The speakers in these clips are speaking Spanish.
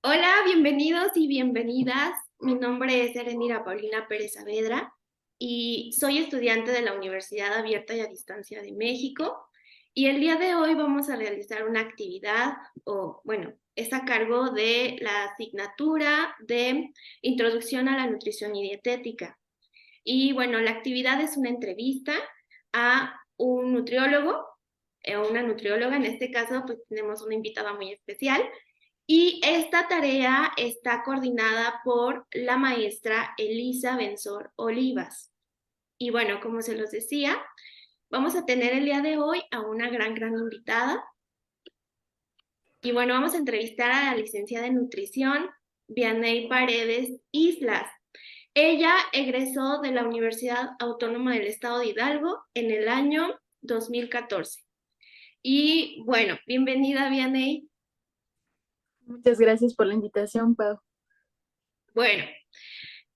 Hola, bienvenidos y bienvenidas. Mi nombre es Erenira Paulina Pérez Saavedra y soy estudiante de la Universidad Abierta y a Distancia de México. Y el día de hoy vamos a realizar una actividad, es a cargo de la asignatura de Introducción a la Nutrición y Dietética. Y bueno, la actividad es una entrevista a un nutriólogo o una nutrióloga. En este caso, pues tenemos una invitada muy especial. Y esta tarea está coordinada por la maestra Elisa Benzor Olivas. Y bueno, como se los decía, vamos a tener el día de hoy a una gran invitada. Y bueno, vamos a entrevistar a la licenciada en nutrición, Vianey Paredes Islas. Ella egresó de la Universidad Autónoma del Estado de Hidalgo en el año 2014. Y bueno, bienvenida, Vianey. Muchas gracias por la invitación, Pau. Bueno,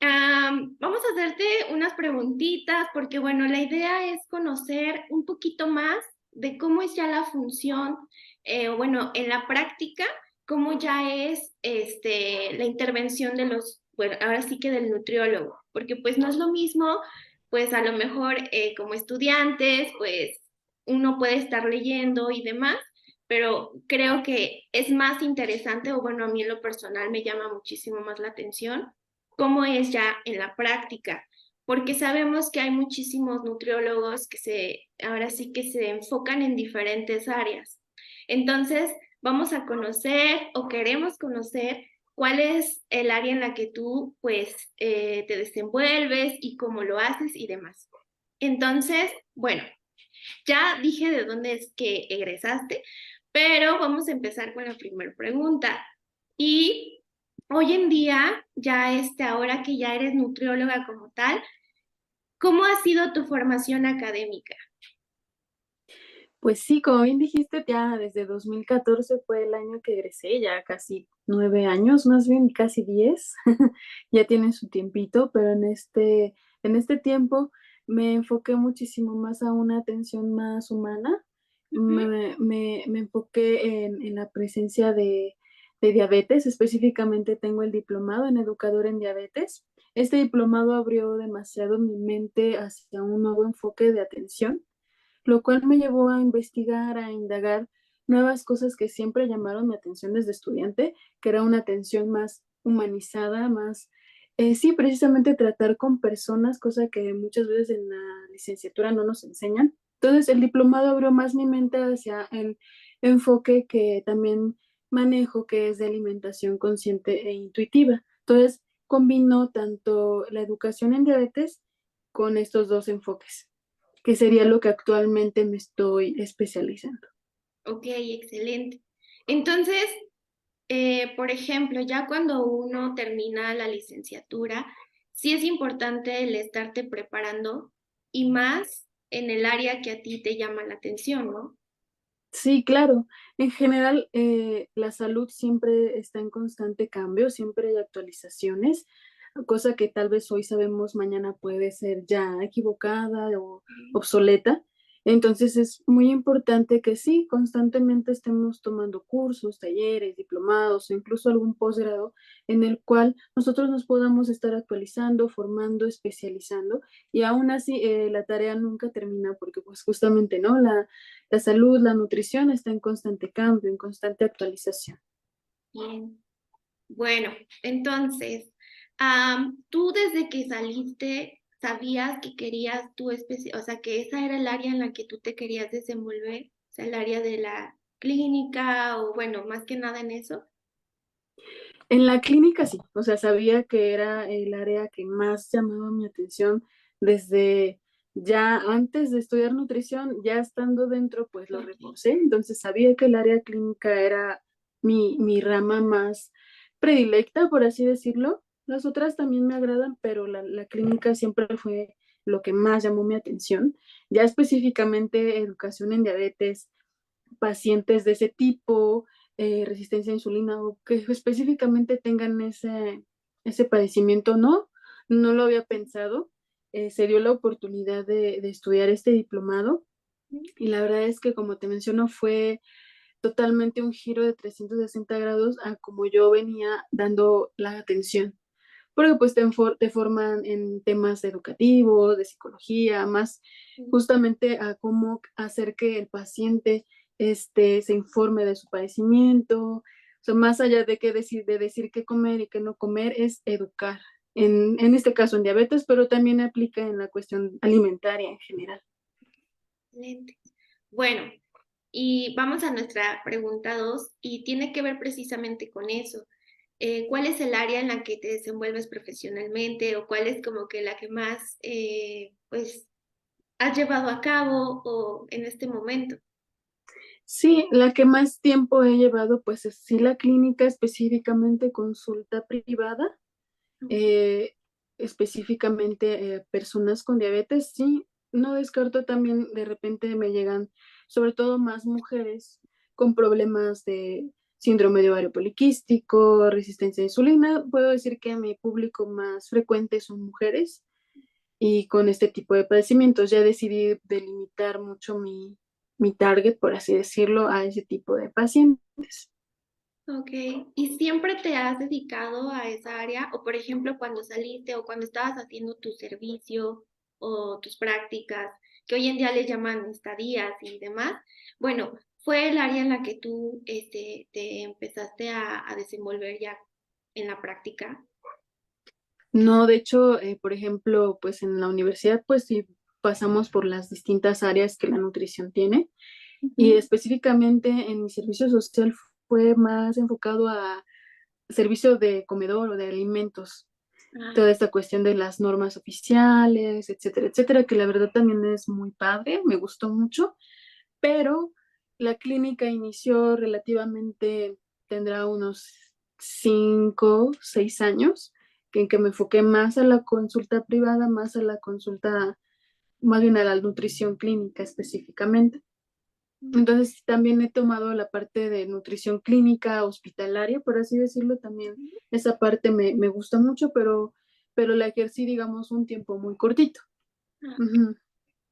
vamos a hacerte unas preguntitas porque, bueno, la idea es conocer un poquito más de cómo es ya la función, o bueno, en la práctica, cómo ya es la intervención de bueno, ahora sí que del nutriólogo, porque pues no es lo mismo, pues a lo mejor como estudiantes, pues uno puede estar leyendo y demás, pero creo que es más interesante, o bueno, a mí en lo personal me llama muchísimo más la atención cómo es ya en la práctica, porque sabemos que hay muchísimos nutriólogos ahora sí que se enfocan en diferentes áreas. Entonces, vamos a conocer o queremos conocer cuál es el área en la que tú, pues, te desenvuelves y cómo lo haces y demás. Entonces, bueno, ya dije de dónde es que egresaste, pero vamos a empezar con la primera pregunta. Y hoy en día, ahora que ya eres nutrióloga como tal, ¿cómo ha sido tu formación académica? Pues sí, como bien dijiste, ya desde 2014 fue el año que egresé, ya casi 9 años, más bien casi 10, ya tiene su tiempito, pero en este tiempo me enfoqué muchísimo más a una atención más humana. Ujú. Me enfoqué en la presencia de diabetes. Específicamente tengo el diplomado en educador en diabetes. Este diplomado abrió demasiado mi mente hacia un nuevo enfoque de atención, lo cual me llevó a investigar, a indagar nuevas cosas que siempre llamaron mi atención desde estudiante, que era una atención más humanizada, más, sí, precisamente tratar con personas, cosa que muchas veces en la licenciatura no nos enseñan. Entonces, el diplomado abrió más mi mente hacia el enfoque que también manejo, que es de alimentación consciente e intuitiva. Entonces, combino tanto la educación en diabetes con estos dos enfoques, que sería lo que actualmente me estoy especializando. Ok, excelente. Entonces, por ejemplo, ya cuando uno termina la licenciatura, sí es importante el estarte preparando y más en el área que a ti te llama la atención, ¿no? Sí, claro. En general, la salud siempre está en constante cambio, siempre hay actualizaciones, cosa que tal vez hoy sabemos, mañana puede ser ya equivocada o obsoleta. Entonces es muy importante que sí, constantemente estemos tomando cursos, talleres, diplomados o incluso algún posgrado en el cual nosotros nos podamos estar actualizando, formando, especializando, y aún así la tarea nunca termina porque pues justamente, ¿no? La salud, la nutrición está en constante cambio, en constante actualización. Bien. Bueno, entonces, tú desde que saliste, ¿sabías que querías o sea, que esa era el área en la que tú te querías desenvolver? O sea, el área de la clínica o bueno, más que nada en eso. En la clínica sí, o sea, sabía que era el área que más llamaba mi atención desde ya antes de estudiar nutrición, ya estando dentro, pues lo Ok. reforcé. Entonces sabía que el área clínica era mi rama más predilecta, por así decirlo. Las otras también me agradan, pero la clínica siempre fue lo que más llamó mi atención. Ya específicamente educación en diabetes, pacientes de ese tipo, resistencia a insulina, o que específicamente tengan ese padecimiento, no lo había pensado. Se dio la oportunidad de estudiar este diplomado y la verdad es que, como te menciono, fue totalmente un giro de 360 grados a como yo venía dando la atención. Porque pues te forman en temas educativos, de psicología, más justamente a cómo hacer que el paciente se informe de su padecimiento. O sea, más allá de decir qué comer y qué no comer, es educar. En este caso en diabetes, pero también aplica en la cuestión alimentaria en general. Excelente. Bueno, y vamos a nuestra pregunta 2 y tiene que ver precisamente con eso. ¿Cuál es el área en la que te desenvuelves profesionalmente o cuál es como que la que más pues has llevado a cabo o en este momento? Sí, la que más tiempo he llevado, pues es sí la clínica, específicamente consulta privada, eh, específicamente personas con diabetes, sí, no descarto también, de repente me llegan, sobre todo más mujeres con problemas de síndrome de ovario poliquístico, resistencia a insulina. Puedo decir que mi público más frecuente son mujeres y con este tipo de padecimientos ya decidí delimitar mucho mi target, por así decirlo, a ese tipo de pacientes. Ok, ¿y siempre te has dedicado a esa área? O por ejemplo, cuando saliste o cuando estabas haciendo tu servicio o tus prácticas, que hoy en día le llaman estadías y demás, bueno, ¿fue el área en la que tú te empezaste a desenvolver ya en la práctica? No, de hecho, por ejemplo, pues en la universidad, pues sí pasamos por las distintas áreas que la nutrición tiene y Ujú. específicamente en mi servicio social fue más enfocado a servicio de comedor o de alimentos, Ah, toda esta cuestión de las normas oficiales, etcétera, etcétera, que la verdad también es muy padre, me gustó mucho, pero la clínica inició relativamente, tendrá unos 5, 6 años, en que me enfoqué más a la consulta privada, más a la consulta, más bien a la nutrición clínica específicamente. Entonces también he tomado la parte de nutrición clínica hospitalaria, por así decirlo, también esa parte me gusta mucho, pero la ejercí, digamos, un tiempo muy cortito. ah, Ujú.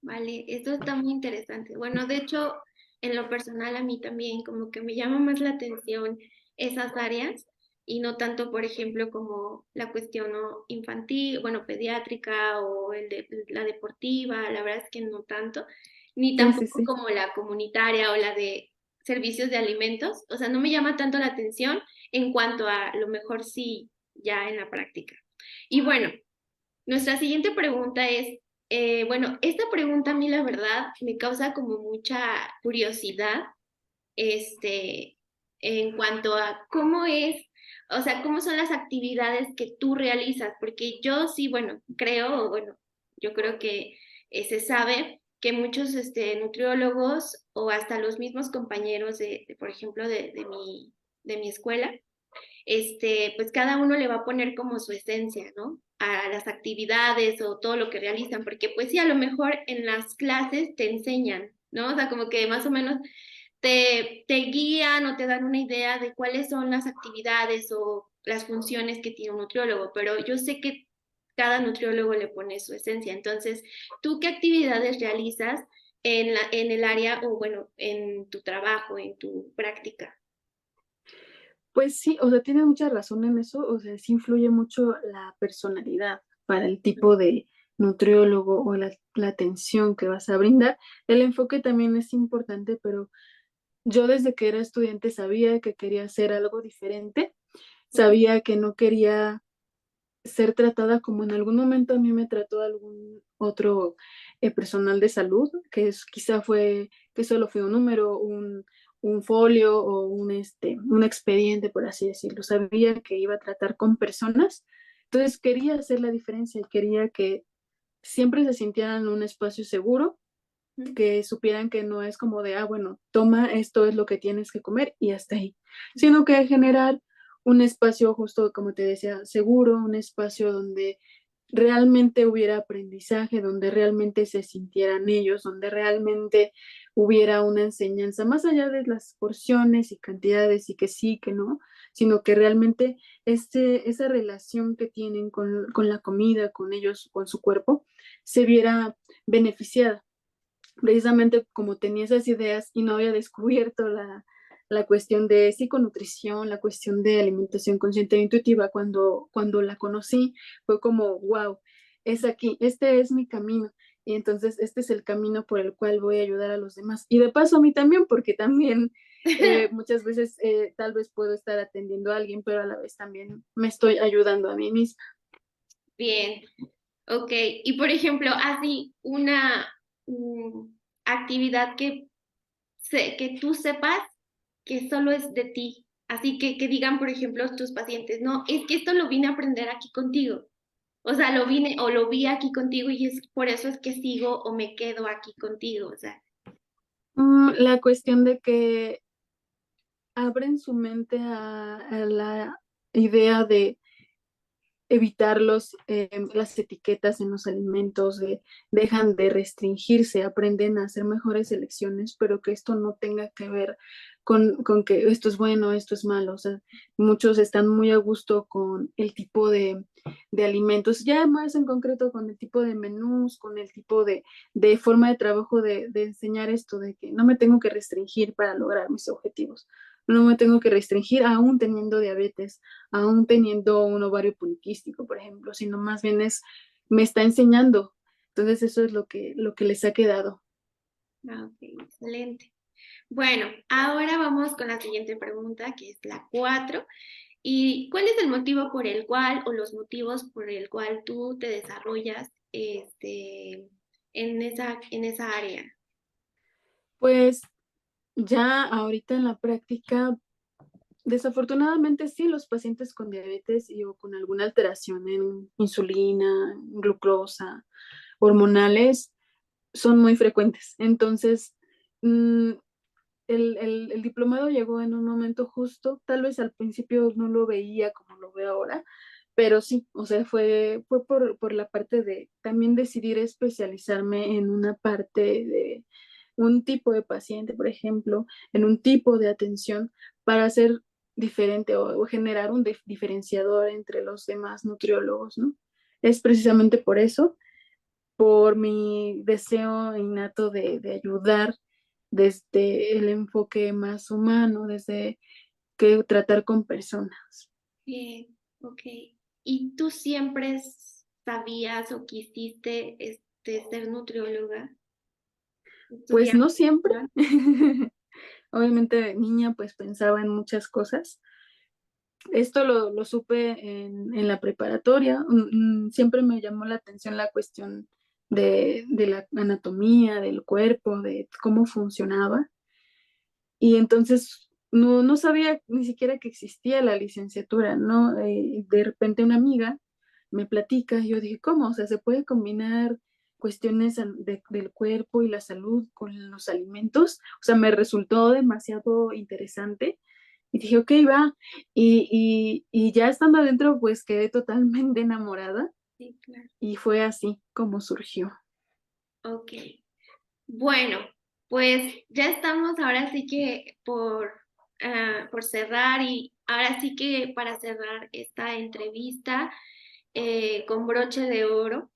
vale, esto está muy interesante. Bueno, de hecho, en lo personal a mí también como que me llama más la atención esas áreas y no tanto, por ejemplo, como la cuestión ¿no? infantil, bueno, pediátrica o la deportiva, la verdad es que no tanto, ni Sí, sí, tampoco sí. como la comunitaria o la de servicios de alimentos. O sea, no me llama tanto la atención en cuanto a lo mejor sí ya en la práctica. Y bueno. Nuestra siguiente pregunta es, bueno, esta pregunta a mí la verdad me causa como mucha curiosidad, este, en cuanto a cómo es, o sea, cómo son las actividades que tú realizas, porque yo sí, bueno, creo, o bueno, yo creo que se sabe que muchos nutriólogos o hasta los mismos compañeros por ejemplo, de mi escuela, pues cada uno le va a poner como su esencia, ¿no? A las actividades o todo lo que realizan, porque pues sí, a lo mejor en las clases te enseñan, ¿no? O sea, como que más o menos te guían o te dan una idea de cuáles son las actividades o las funciones que tiene un nutriólogo, pero yo sé que cada nutriólogo le pone su esencia. Entonces, ¿tú qué actividades realizas en el área o bueno, en tu trabajo, en tu práctica? Pues sí, o sea, tiene mucha razón en eso, o sea, sí influye mucho la personalidad para el tipo de nutriólogo o la atención que vas a brindar. El enfoque también es importante, pero yo desde que era estudiante sabía que quería hacer algo diferente, sabía que no quería ser tratada como en algún momento a mí me trató algún otro personal de salud, quizá fue, que solo fue un número, un folio o un expediente, por así decirlo. Sabía que iba a tratar con personas, entonces quería hacer la diferencia y quería que siempre se sintieran en un espacio seguro, que supieran que no es como de, ah, bueno, toma, esto es lo que tienes que comer y hasta ahí, sino que generar un espacio justo, como te decía, seguro, un espacio donde realmente hubiera aprendizaje, donde realmente se sintieran ellos, donde realmente hubiera una enseñanza, más allá de las porciones y cantidades y que sí, que no, sino que realmente esa relación que tienen con la comida, con ellos, con su cuerpo, se viera beneficiada precisamente como tenía esas ideas y no había descubierto la cuestión de psiconutrición, la cuestión de alimentación consciente e intuitiva, cuando la conocí, fue como, wow, es aquí, este es mi camino. Y entonces este es el camino por el cual voy a ayudar a los demás. Y de paso a mí también, porque también muchas veces tal vez puedo estar atendiendo a alguien, pero a la vez también me estoy ayudando a mí misma. Bien, ok. Y por ejemplo, así una actividad que tú sepas que solo es de ti. Así que digan, por ejemplo, tus pacientes, no, es que esto lo vine a aprender aquí contigo. O sea, lo vine o lo vi aquí contigo y es por eso es que sigo o me quedo aquí contigo. O sea, La cuestión de que abren su mente a la idea de evitar las etiquetas en los alimentos, dejan de restringirse, aprenden a hacer mejores elecciones, pero que esto no tenga que ver con que esto es bueno, esto es malo. O sea, muchos están muy a gusto con el tipo de alimentos, ya más en concreto con el tipo de menús, con el tipo de forma de trabajo de enseñar esto, de que no me tengo que restringir para lograr mis objetivos. No me tengo que restringir aún teniendo diabetes, aún teniendo un ovario poliquístico, por ejemplo, sino más bien me está enseñando. Entonces eso es lo que les ha quedado. ok, excelente. Bueno, ahora vamos con la siguiente pregunta, que es la 4. ¿Y cuál es el motivo por el cual o los motivos por el cual tú te desarrollas en esa área? Pues ya ahorita en la práctica, desafortunadamente sí, los pacientes con diabetes y o con alguna alteración en insulina, glucosa, hormonales, son muy frecuentes. Entonces, mm, el diplomado llegó en un momento justo, tal vez al principio no lo veía como lo veo ahora, pero sí, o sea, fue por la parte de también decidir especializarme en una parte de un tipo de paciente, por ejemplo, en un tipo de atención para ser diferente o generar un diferenciador entre los demás nutriólogos, ¿no? Es precisamente por eso, por mi deseo innato de ayudar desde el enfoque más humano, desde que tratar con personas. Bien, ok. ¿Y tú siempre sabías o quisiste ser nutrióloga? Pues Estudiar no siempre. nutrición. Obviamente de niña pues pensaba en muchas cosas. Esto lo supe en la preparatoria. Siempre me llamó la atención la cuestión de la anatomía, del cuerpo, de cómo funcionaba. Y entonces no sabía ni siquiera que existía la licenciatura, ¿no? De repente una amiga me platica y yo dije, ¿cómo? O sea, ¿se puede combinar cuestiones del cuerpo y la salud con los alimentos? O sea, me resultó demasiado interesante y dije, ok, va. Y ya estando adentro, pues quedé totalmente enamorada Sí, claro. y fue así como surgió. Ok. Bueno, pues ya estamos ahora sí que por cerrar y ahora sí que para cerrar esta entrevista con broche de oro,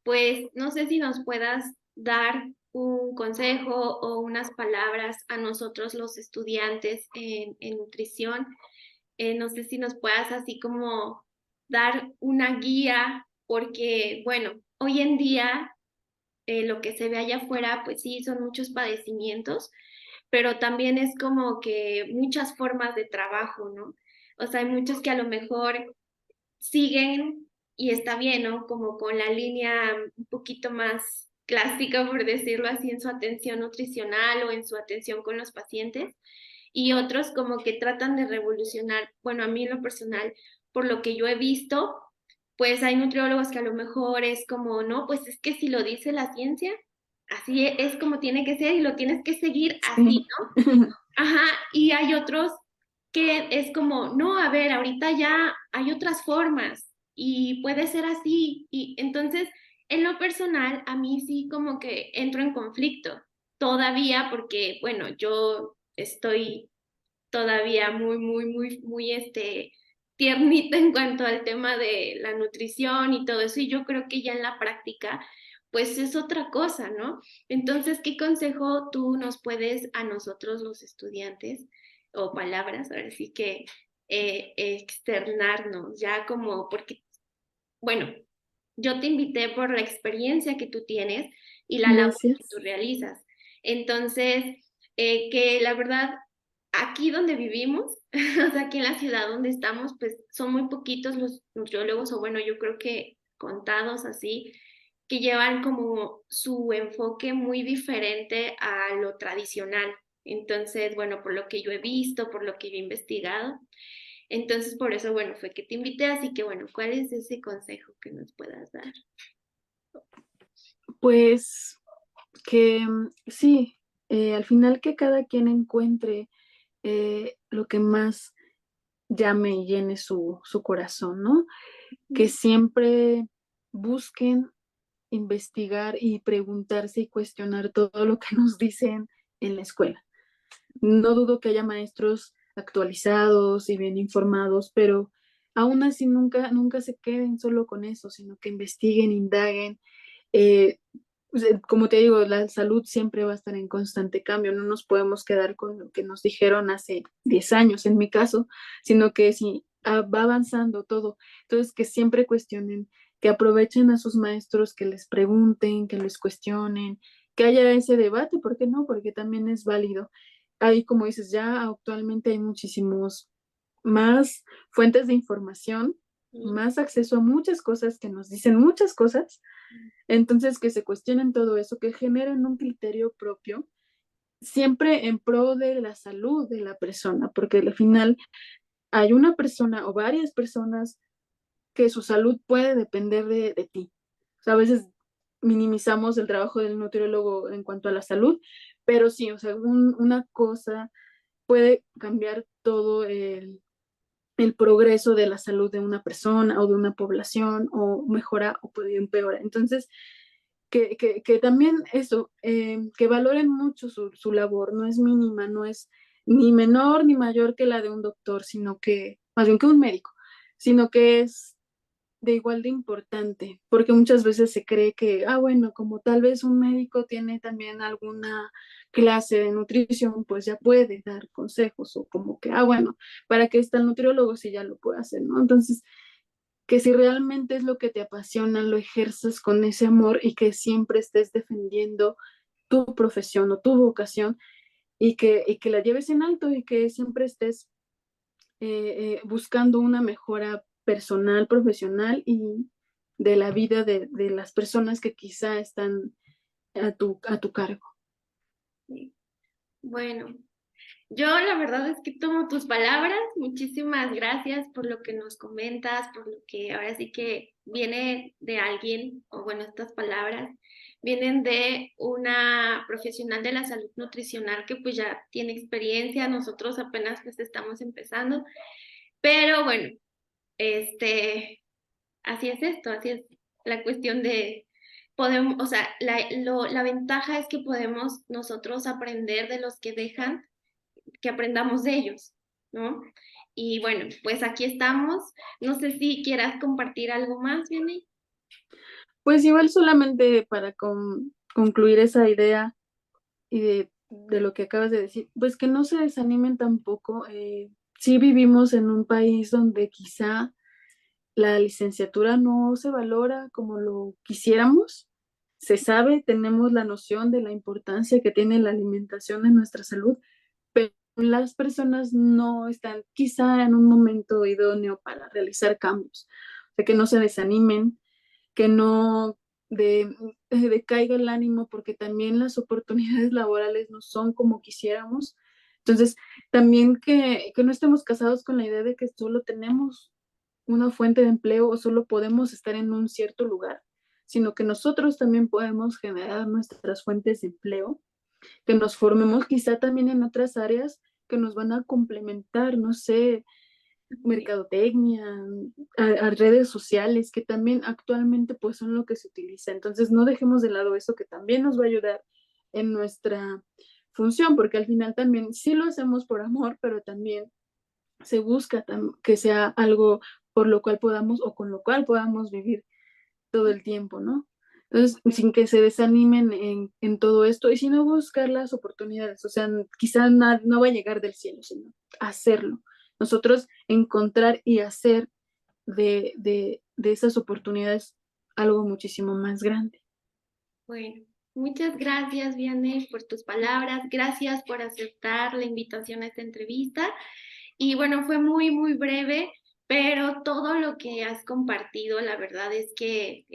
pues no sé si nos puedas dar un consejo o unas palabras a nosotros los estudiantes en nutrición. No sé si nos puedas así como dar una guía, porque bueno, hoy en día lo que se ve allá afuera, pues sí, son muchos padecimientos, pero también es como que muchas formas de trabajo, ¿no? O sea, hay muchos que a lo mejor siguen y está bien, ¿no? Como con la línea un poquito más clásica, por decirlo así, en su atención nutricional o en su atención con los pacientes, y otros como que tratan de revolucionar, bueno, a mí en lo personal, por lo que yo he visto, pues hay nutriólogos que a lo mejor es como, no, pues es que si lo dice la ciencia, así es como tiene que ser y lo tienes que seguir así, Sí. ¿no? Ajá, y hay otros que es como, no, a ver, ahorita ya hay otras formas y puede ser así. Y entonces, en lo personal, a mí sí como que entro en conflicto todavía porque, bueno, yo estoy todavía muy tiernita en cuanto al tema de la nutrición y todo eso, y yo creo que ya en la práctica, pues es otra cosa, ¿no? Entonces, ¿qué consejo tú nos puedes a nosotros los estudiantes o palabras, ahora sí que externarnos, ya como, porque, bueno, yo te invité por la experiencia que tú tienes y la labor que tú Gracias. realizas. Entonces, que la verdad, aquí donde vivimos, o sea, aquí en la ciudad donde estamos, pues son muy poquitos los nutriólogos, o bueno, yo creo que contados así, que llevan como su enfoque muy diferente a lo tradicional. Entonces, bueno, por lo que yo he visto, por lo que yo he investigado, entonces por eso, bueno, fue que te invité, así que bueno, ¿cuál es ese consejo que nos puedas dar? Pues que sí, al final que cada quien encuentre lo que más llame y llene su corazón, ¿no? Que siempre busquen investigar y preguntarse y cuestionar todo lo que nos dicen en la escuela. No dudo que haya maestros actualizados y bien informados, pero aún así nunca se queden solo con eso, sino que investiguen, indaguen. Eh, pues, como te digo, la salud siempre va a estar en constante cambio, no nos podemos quedar con lo que nos dijeron hace 10 años, en mi caso, sino que si va avanzando todo, entonces que siempre cuestionen, que aprovechen a sus maestros, que les pregunten, que les cuestionen, que haya ese debate, ¿por qué no? Porque también es válido. Ahí, como dices, ya actualmente hay muchísimos más fuentes de información, Sí, más acceso a muchas cosas que nos dicen muchas cosas, entonces, que se cuestionen todo eso, que generen un criterio propio, siempre en pro de la salud de la persona, porque al final hay una persona o varias personas que su salud puede depender de ti. O sea, a veces minimizamos el trabajo del nutriólogo en cuanto a la salud, pero sí, o sea, una cosa puede cambiar todo el progreso de la salud de una persona o de una población, o mejora o puede empeorar. Entonces, que también eso, que valoren mucho su labor, no es mínima, no es ni menor ni mayor que la de un doctor, sino que, más bien que un médico, sino que es de igual de importante, porque muchas veces se cree que, bueno, como tal vez un médico tiene también alguna clase de nutrición, pues ya puede dar consejos, o como que, bueno, ¿para qué está el nutriólogo si ya lo puede hacer, ¿no? Entonces, que si realmente es lo que te apasiona, lo ejerzas con ese amor y que siempre estés defendiendo tu profesión o tu vocación, y que la lleves en alto, y que siempre estés buscando una mejora personal, profesional y de la vida de las personas que quizá están a tu cargo. sí. Bueno, yo la verdad es que tomo tus palabras. Muchísimas gracias por lo que nos comentas, por lo que ahora sí que viene de alguien, o bueno, estas palabras vienen de una profesional de la salud nutricional que pues ya tiene experiencia, nosotros apenas pues estamos empezando, pero bueno, así es esto, así es la cuestión de podemos, o sea, la ventaja es que podemos nosotros aprender de los que dejan que aprendamos de ellos, ¿no? Y bueno, pues aquí estamos. No sé si quieras compartir algo más, Vianney. Pues igual, solamente para concluir esa idea y de lo que acabas de decir, pues que no se desanimen tampoco. Sí vivimos en un país donde quizá la licenciatura no se valora como lo quisiéramos. Se sabe, tenemos la noción de la importancia que tiene la alimentación en nuestra salud, pero las personas no están quizá en un momento idóneo para realizar cambios. O sea, que no se desanimen, que no decaiga el ánimo, porque también las oportunidades laborales no son como quisiéramos. Entonces, también que no estemos casados con la idea de que solo tenemos una fuente de empleo o solo podemos estar en un cierto lugar, sino que nosotros también podemos generar nuestras fuentes de empleo, que nos formemos quizá también en otras áreas que nos van a complementar, no sé, Sí, mercadotecnia, a redes sociales, que también actualmente pues son lo que se utiliza. Entonces, no dejemos de lado eso, que también nos va a ayudar en nuestra función, porque al final también sí lo hacemos por amor, pero también se busca que sea algo por lo cual podamos, o con lo cual podamos vivir todo el tiempo, ¿no? Entonces, sin que se desanimen en todo esto y si no buscar las oportunidades, o sea, quizá no va a llegar del cielo, sino hacerlo. Nosotros encontrar y hacer de esas oportunidades algo muchísimo más grande. Bueno, muchas gracias, Vianey, por tus palabras. Gracias por aceptar la invitación a esta entrevista. Y bueno, fue muy, muy breve, pero todo lo que has compartido, la verdad es que,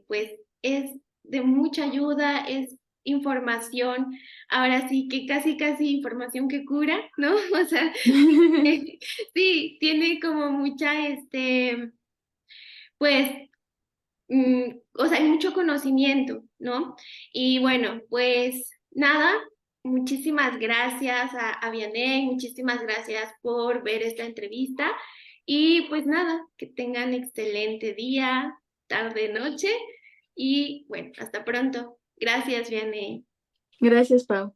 pues, es de mucha ayuda, es información, ahora sí que casi, casi información que cura, ¿no? O sea, sí, tiene como mucha, pues, o sea, hay mucho conocimiento, ¿no? Y bueno, pues nada, muchísimas gracias a Vianey, muchísimas gracias por ver esta entrevista y pues nada, que tengan excelente día, tarde, noche y bueno, hasta pronto. Gracias, Vianey. Gracias, Pau.